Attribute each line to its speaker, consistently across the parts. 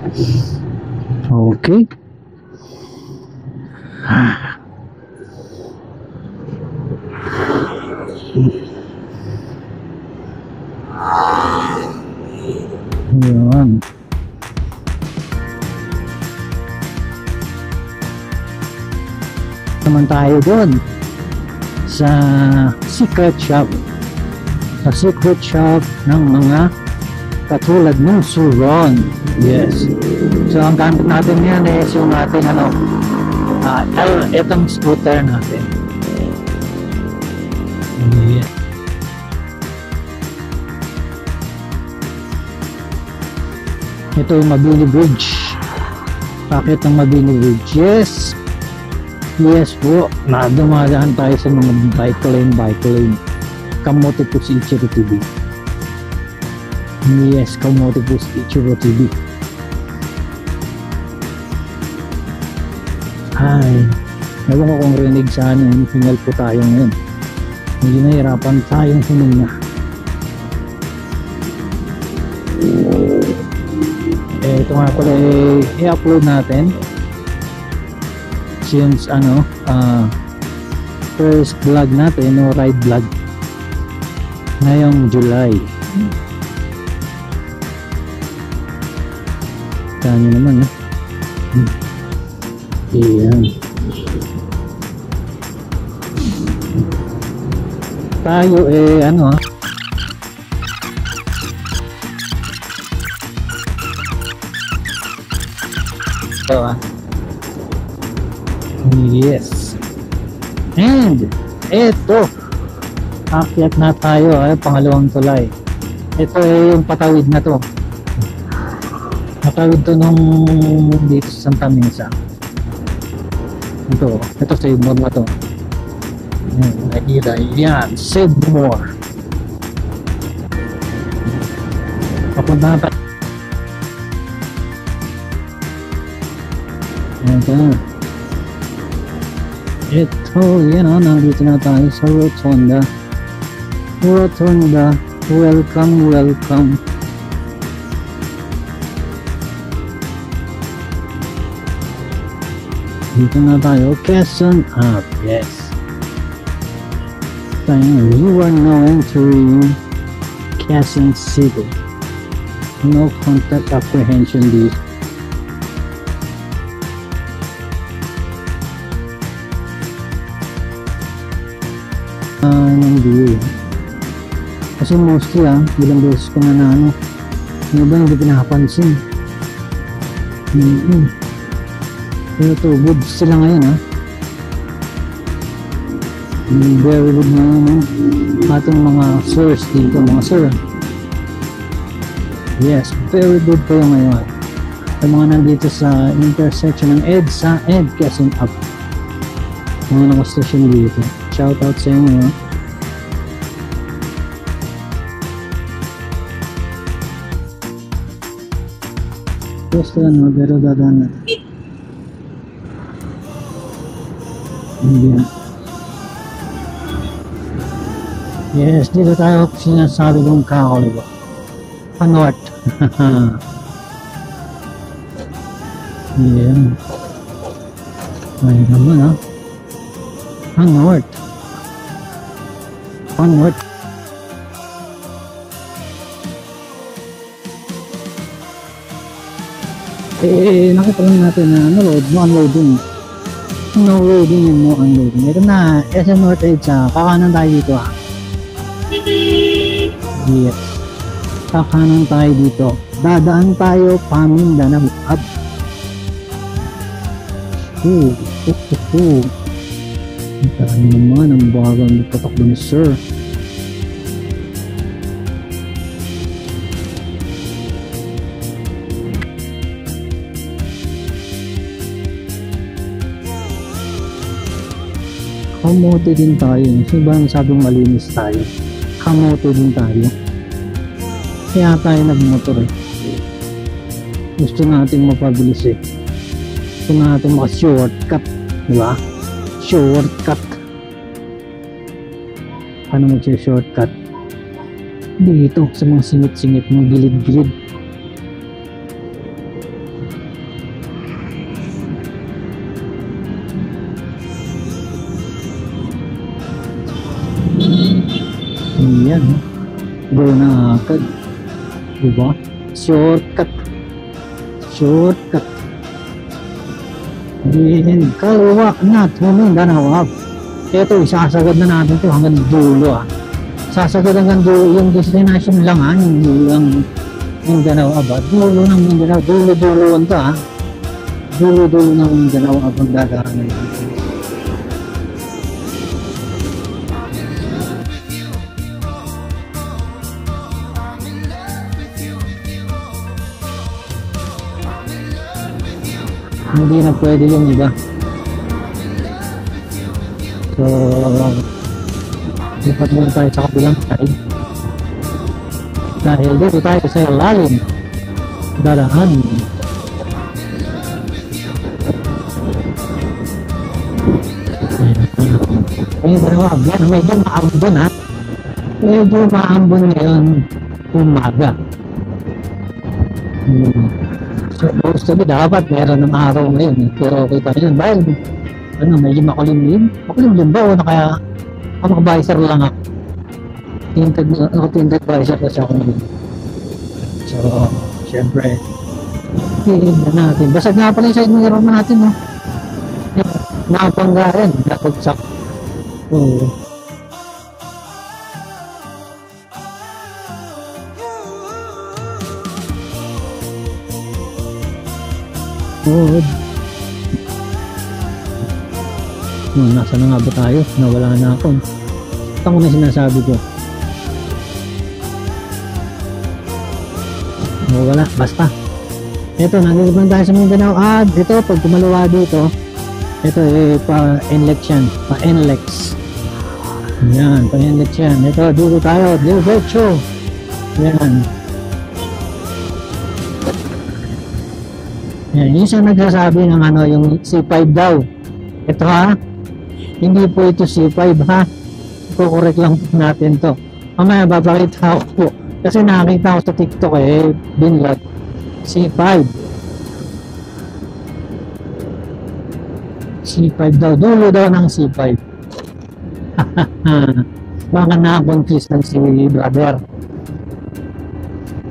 Speaker 1: Okay. Yan. Naman tayo doon sa secret shop. Sa secret shop ng mga katulad ng Suron. Yes. So ang gamit natin yan is yung ating itong scooter natin. Yeah. Ito yung Mabini Bridge. Bakit ang Mabini Bridge? Yes. Yes po. Dumadaan tayo sa mga bike lane. Kamote po si Ichiro TV. Yes, kamote po si Ichiro TV. Ay, ewan ko kung rinig sa ano, hingal po tayo ngayon. Hindi nahirapan tayong huminga. Ito nga pala i-upload natin since first vlog natin o ride vlog ngayong July. Kanya naman Iyan. Tayo yes. And eto, akyat na tayo pangalawang tulay. Ito yung patawid na to. Patawid to nung dito sa Santa Mesa. Ito sa Ibon na to. Nakikita yan, save more. Papunta na tayo. Ito, yan nandito na tayo sa Rotonda. Welcome. Dito na tayo, Quezon Up. Yes. You are now entering Quezon City. No contact apprehension dito. Kasi mostly ilang beses ko na ano ba hindi pinapansin. Pero ito, good sila ngayon very good na ating mga sirs dito, mga sir. Yes, very good po yung ngayon. Yung mga nandito sa intersection ng EDSA and Quezon Up, mga nakastasyon dito, shout out sa inyo. Gusto pero dadaan natin. Yes, dito tayo sinasabi kong kakaliwa. North. Yan. Ay naman North. North. Nakita lang natin na unloading. No loading and no unloading. Ito na, SM North Edge kakanan tayo dito Yes. Kakanan tayo dito. Dadaan tayo Pamindanao Hub. Tayo naman ang bagang patakbo ni sir. Kamote din tayo. So ba sabing malinis tayo? Kamote din tayo. Kaya tayo nagmotor Gusto natin mapabilis Gusto natin maka-shortcut. Diba? Shortcut. Paano mag-shortcut? Dito sa mga singit-singit ng gilid-gilid. Yan. Go na agad. Diba? Shortcut. Shortcut. Then, kaliwa na. Tuming Danawab. Ito, isasagad na natin ito hanggang dulo Sasagad hanggang dulo. Yung destination lang yung dulo ng Mindanao Abad. Dulo ng Mindanao. Dulo-dulo ito Dulo-dulo ng Mindanao Abad dadaanan natin. Hindi na pwede yung iba. So, lipat muna tayo sa kabilang side. Dahil dito tayo sa ilalim. Dadaan. Ayun, dalawa. Yan, medyo maambon Medyo maambon ngayon umaga. Supposed to be dapat meron ng araw ngayon pero okay pa rin dahil medyo makulimlim ba o kaya makavisor lang ako tinted visor kasi ako ngayon. So syempre tingnan natin basag nga pala yung side mirror natin nakapangga rin napagsak nasa na nga ba tayo? Nawala na ako. Ito ko na sinasabi ko. Wala, basta. Ito, nandito pa tayo sa Mindanao. Ito, pag kumalawa dito, ito, pa-NLEX yan. Pa-NLEX. Yan, pa-NLEX yan. Ito, dito tayo. Diretso. Yan. Yan, yung isang nagsasabi ng yung C5 daw. Ito hindi po ito C5 Kukorek lang po natin to. Mamaya babakita ko po. Kasi nakakita ko sa TikTok binlog C5. C5 daw. Dulo daw ng C5. Baka na-confuse lang si brother.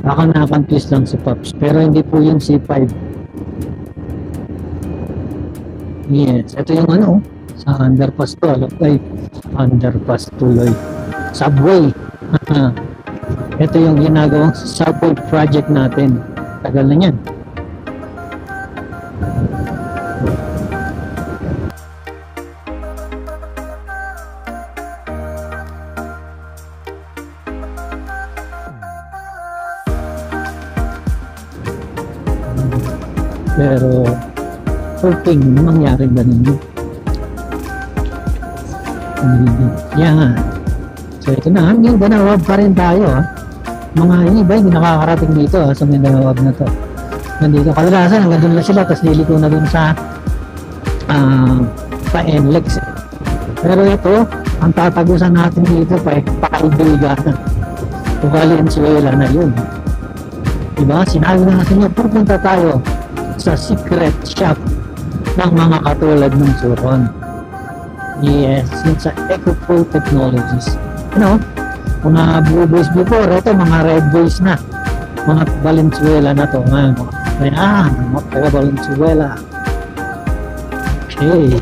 Speaker 1: Baka na-confuse lang si Pops. Pero hindi po yung C5. Yes, ito yung sa underpass to, underpass tuloy. Subway. Ito yung ginagawang subway project natin. Tagal na yan. Pero hoping mangyari ganun yan. So ito na, Mindanao pa rin tayo mga iba hindi nakakarating dito sa Mindanao na to. Nandito kadalasan hanggang doon na sila tapos liliko na dun sa pa-NLEX pero ito ang tatagusan natin dito pa-Kaibigan o Valenzuela na yun, diba? Sinabi na natin yun, pupunta tayo sa secret shop ng mga katulad ng Suron. Yes, yun sa EcoPro Technologies. Mga blue boys before, ito mga red boys na. Mga Valenzuela na to. Mga Valenzuela. Okay.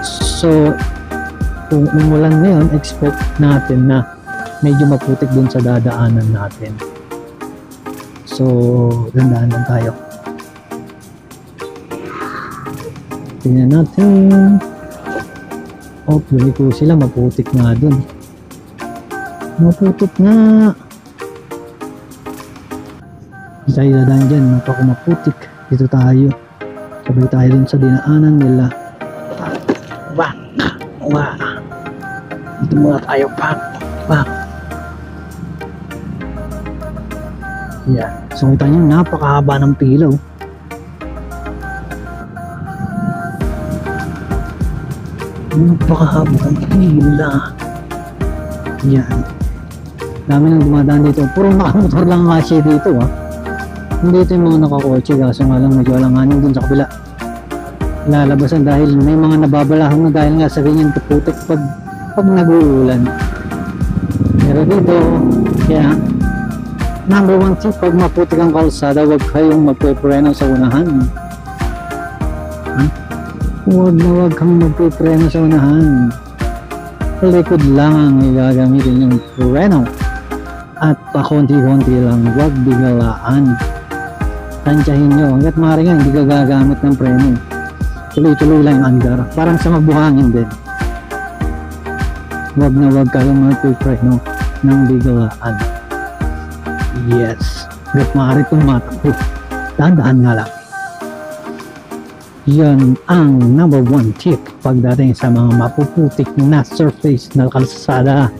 Speaker 1: So, kung umulan ngayon, expect natin na medyo maputik dun sa dadaanan natin. So, dandaan lang tayo. Tingnan natin. Pwede ko sila maputik nga dun. Maputik nga. Hindi tayo dadaan dyan. Maputik. Dito tayo. Sabay tayo dun sa dinaanan nila. Dito muna tayo. Yeah. So kita nyo, napakahaba ng pilaw. Napakahaba ng pila. Yan. Dami nang dumadaan dito. Puro nakamotor lang nga siya dito Hindi ito yung mga nakakotse. Kaso nga lang medyo alanganin dun sa kabila. Lalabasan dahil may mga nababalahong na dahil nga sa ganyan kaputik pag nag-uulan. Pero kalsada dito. Kaya, number 1 tip, pag maputik ang kalsada, huwag kayong magpe-preno sa unahan. Huwag kang magpe-preno sa unahan. Likod lang ang gagamitin yung preno. At pakonti-konti lang, huwag bigalaan. Tansyahin nyo, hanggat maaari nga, hindi ka gagamit ng preno. Tuloy-tuloy lang ang andar. Parang sa mabuhangin din. Huwag na huwag kayong magpe-preno ng bigalaan. Yes. Hanggat maaari tumatakbo. Dahan-dahan nga lang. Yan ang number 1 tip pagdating sa mga mapuputik na surface na kalsada.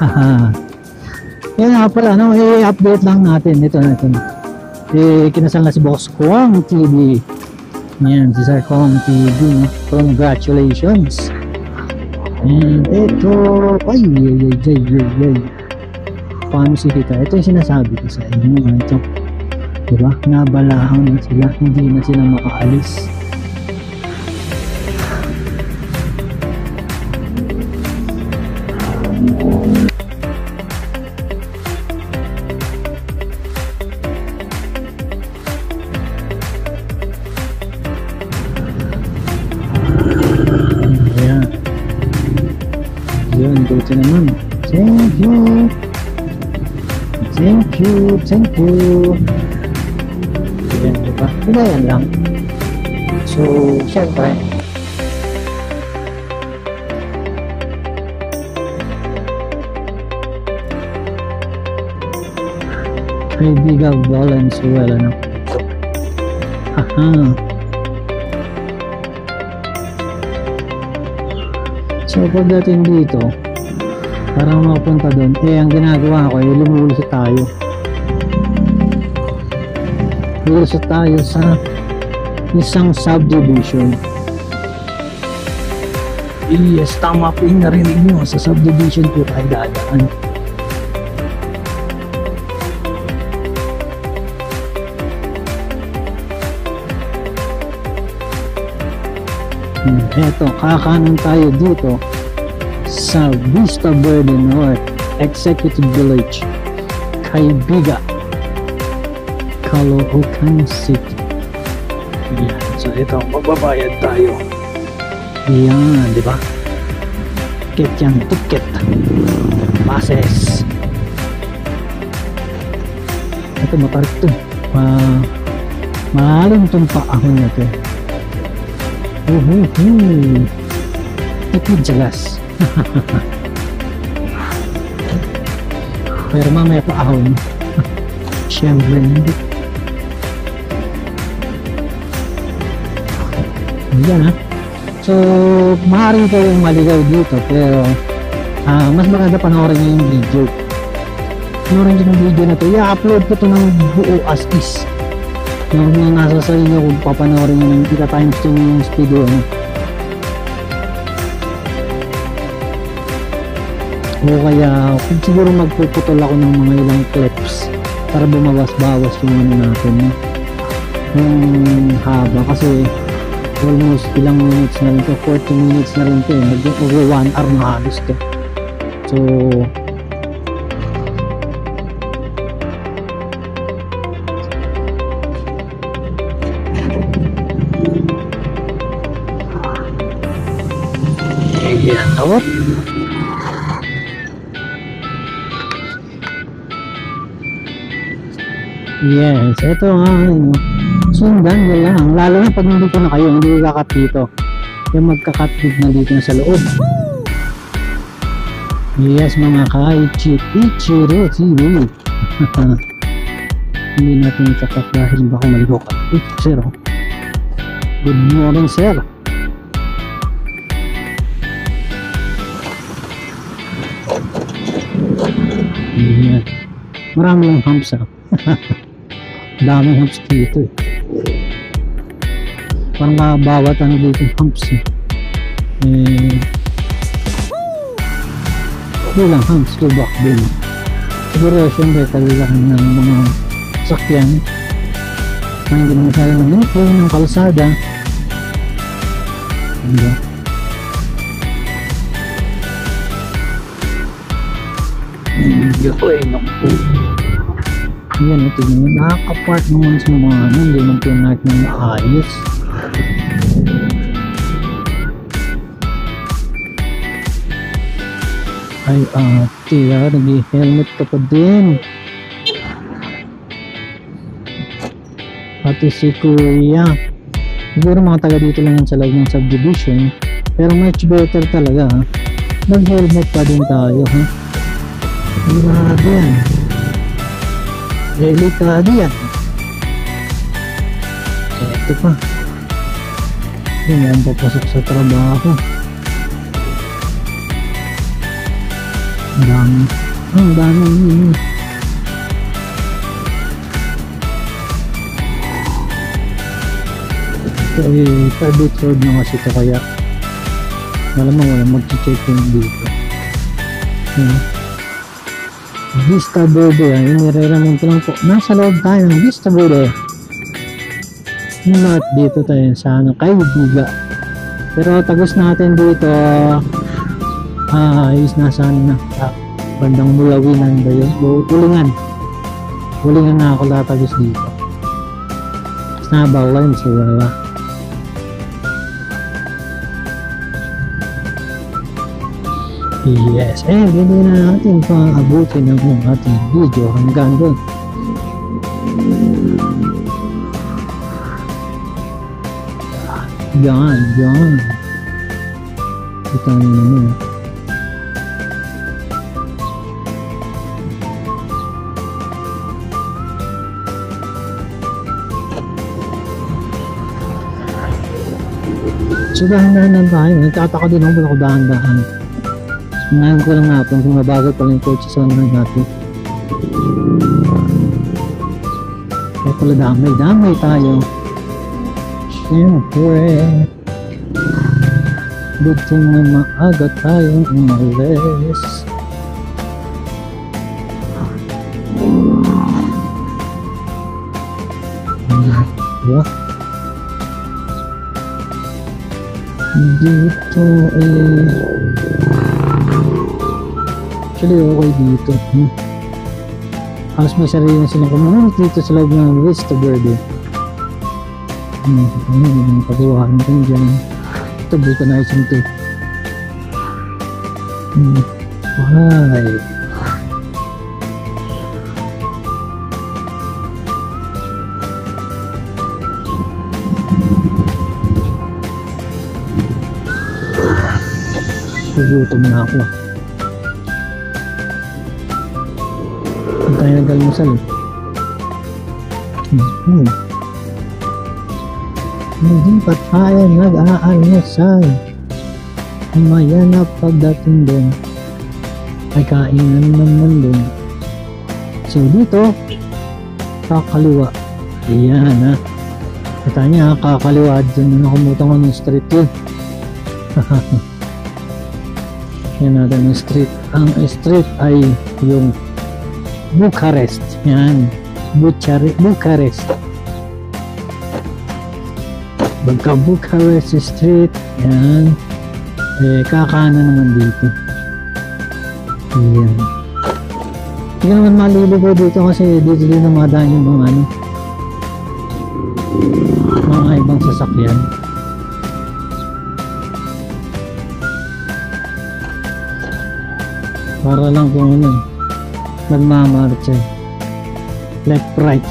Speaker 1: Haha. Yan nga pala, no? I-update lang natin. Ito. Kinasal na si Boss Kwang TV. Yan, si Sir Kwang TV. Congratulations. And ito, ay. Paano si Tita? Ito yung sinasabi ko sa inyo. Ito. Diba? Nabalahan na sila, hindi na sila makaalis. Ayan. Yun, buti naman. Thank you. Yan, diba? Yan lang. So, syempre, kaibigan Valenzuela na. Haha. So, pagdating dito, para mapunta doon, ang ginagawa ko ay lumulusot tayo. Lulusot tayo sa isang subdivision. Yes, tama po yung narinig nyo. Sa subdivision po tayo dadaan. Eto, kakanan tayo dito sa Vista Verde North Executive Village, Caybiga, Caloocan City. Yan. So ito, magbabayad tayo. Yan, di ba? Ticket yan, ticket. Passes. Ito, matarik to. Mahalang itong paahon na ito. Tipid sa gas. Pero mamaya paahon. Siyempre hindi. Yan ha. So, maaaring po yung maligaw dito, pero mas maganda panoorin nyo yung video. Panoorin nyo yung video na to. I-upload ko to ng buo as is. Yung nasa sa inyo kung papanoorin nyo ng ita-times to yung speed o kaya kung siguro magpuputol ako ng mga ilang clips para bumawas-bawas yung ano natin, yung haba, kasi almost ilang minutes na rin to, 40 minutes na rin to, over 1 hour na halos to. So ayan, tawag. Yes, ito nga, sundan nyo lang, lalo na pag nandito na kayo, hindi kakat dito, yung magkakatid na dito na sa loob. Yes, mga Ichiro TV. Hindi natin kakat dahil baka maligo ka. Sir, good morning sir. Yan. Marami lang humps daming humps dito parang bawat ano dito humps lang humps tubak din siguro syempre talagang ng mga sakyan na hindi naman tayo ng kalsada, diba? Video ko eh, naku. Yan, ito naman. Nakaka-park naman sa mga ano, hindi naman pinark ng maayos. Ay, ate, nag-helmet ka pa din. Pati si Kuya. Siguro mga taga dito lang yan sa loob ng subdivision. Pero much better talaga, ha? Nag-helmet pa din tayo, ha? Grabe yan. Delikado yan. Ito pa. Hindi yan papasok sa trabaho. Ang dami. Ang dami. Ito ay private road na kasi ito, kaya alam mo wala mag-check-in dito. Vista Verde, inireramin ko lang po. Nasa loob tayo ng Vista Verde. Not dito tayo sa ano, Kaibiga. Pero tagos natin dito is nasa ano na, bandang Mulawinan ba yun? Ulingan na ako latagos dito. Nabawan sa wala. Yes, hindi na natin paabutin ang ating video hanggang doon. Yan. Ito ang naman. So dahan-dahan tayo. Nagtataka din ako dahan-dahan. Ngayon ko lang natin kung mabagal pala yung kotse sa unahan natin. Kaya pala damay tayo. Siyempre, good thing na maaga tayong umalis. Dito actually okay dito. Halos may sarili na silang kumunod dito sa loob ng Vista Verde. Yung pagawahan natin dyan. Ito, vulcanizing ito. Why? Gutom na ako. Hindi tayo nag-almusal. Hindi pa tayo nag-aalmusal. Mamaya na pagdating doon ay kainan naman doon. So dito kakaliwa. Ayan, ha. Kita niya, kakaliwa dyan. Nakumutan ko ng street yun. Yan natin ang street. Ang street ay yung Bucharest. Yan. Bucharest. Pagka Bucharest Street, yan. Kakanan naman dito. Yan. Hindi naman maliligaw dito kasi dito din namadaan yung mga ibang sasakyan. Para lang kung ano, nagmamarcha. Left, right.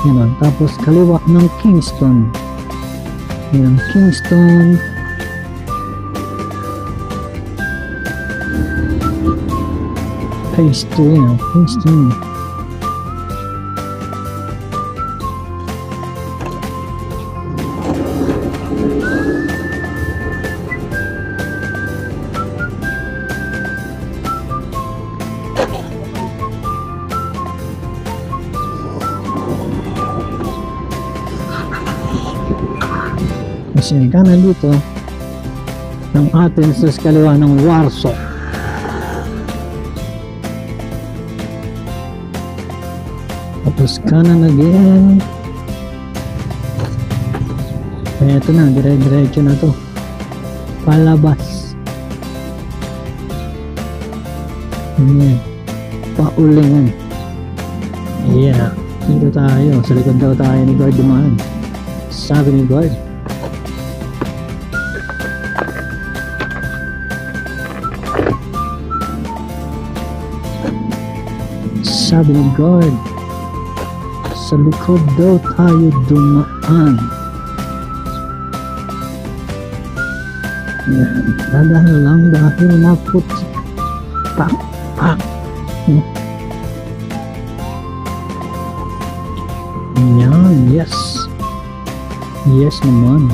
Speaker 1: Yan, tapos kaliwa ng Kingston. Yan, Kingston. Phase 2 yan, Kingston. Kasi yung kanan dito ng Athens, sa kaliwa ng Warsaw. Tapos kanan again. Kaya ito na, dire-diretso na to palabas. Ayan. Paulingan. Ayan. Dito tayo. Sa likod daw tayo ni guard dumaan. Sabi ni guard. Sabi ni guard. Sa likod daw tayo dumaan. Ayan. Dadahan lang dahil maputi. Pak. Pak. Ayan. Yes. Yes naman.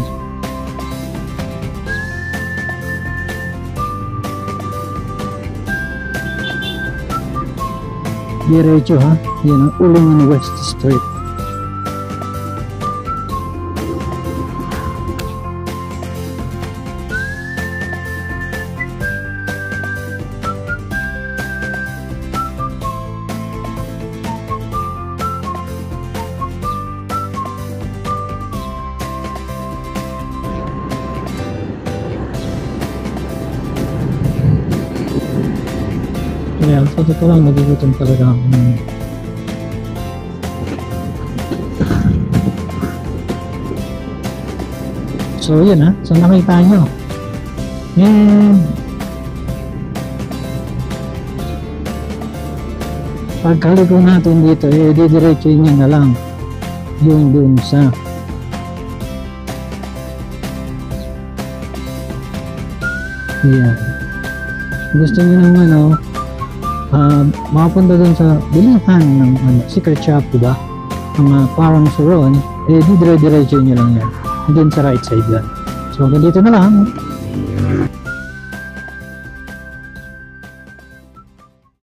Speaker 1: Diretso ha. Yan ang Ulingan West Street. Kaya sa totoo lang nagugutom talaga ako. So yun ha, so nakita nyo. And pagkaliko natin dito, didiretso nyo na lang yung dun sa yeah. Gusto nyo naman makapunta dun sa bilihan ng secret shop, diba? Ang parang suron, didiretso nyo lang yan. Dun sa right side lang. So hanggang dito na lang.